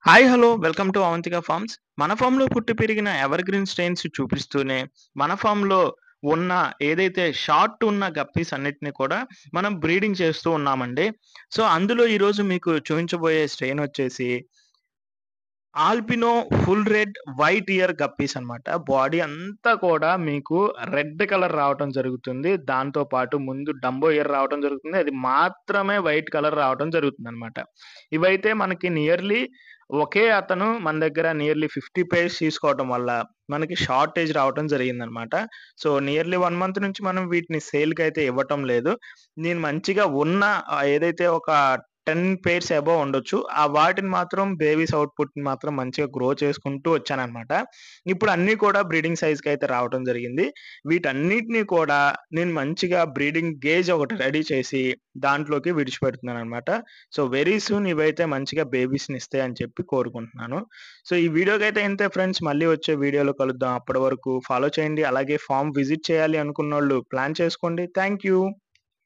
Hi! Hello! Welcome to Avantika farms. మన ఫార్మ్‌లో పుట్టి పెరిగిన ఎవర్‌గ్రీన్ స్ట్రెయిన్స్ చూపిస్తూనే, మన ఫార్మ్‌లో ఉన్న ఏదైతే షార్ట్ ఉన్న గప్పీస్ అన్నిటిని కూడా మనం బ్రీడింగ్ చేస్తూ ఉన్నామండి. సో, అందులో ఈరోజు మీకు చూయించబోయే స్ట్రెయిన్ వచ్చేసి albino full red white year guppies అన్నమాట. బాడీ అంతా కూడా మీకు రెడ్ కలర్ రావటం జరుగుతుంది. దాంతో పాటు ముందు డంబో ఇయర్ రావటం జరుగుతుంది. అది మాత్రమే వైట్ కలర్ రావటం జరుగుతుందన్నమాట. ఇవైతే మనకి నియర్‌లీ ఒకే అతను మన దగ్గర నియర్‌లీ 50 పెయిర్స్ తీసుకోవటం వల్ల మనకి షార్టేజ్ రావటం జరిగిందన్నమాట. సో, నియర్‌లీ 1 మంత్ నుంచి మనం వీటిని సేల్‌కైతే ఇవ్వటం లేదు. నేను మంచిగా ఉన్న ఏదైతే ఒక 10 పెయిర్స్ అబోవ్ ఉండొచ్చు. వాటిని మాత్రం బేబీస్ ఔట్‌పుట్‌ని మాత్రం మంచిగా గ్రో చేసుకుంటూ వచ్చాననమాట. ఇప్పుడు అన్నీ కూడా బ్రీడింగ్ సైజ్‌కయితే రావటం జరిగింది. వీటన్నిటిని కూడా నేను మంచిగా బ్రీడింగ్ గేజ్ ఒకటి రెడీ చేసి దాంట్లోకి విడిచిపెడుతున్నాననమాట. సో, వెరీ సూన్ ఇవైతే మంచిగా బేబీస్‌ని ఇస్తాయని చెప్పి కోరుకుంటున్నాను. సో, ఈ వీడియోకైతే ఇంతే ఫ్రెండ్స్. మళ్ళీ వచ్చే వీడియోలో కలుద్దాం. అప్పటి వరకు ఫాలో చేయండి. అలాగే ఫార్మ్ విజిట్ చేయాలి అనుకున్నోళ్ళు ప్లాన్ చేసుకోండి. Thank you.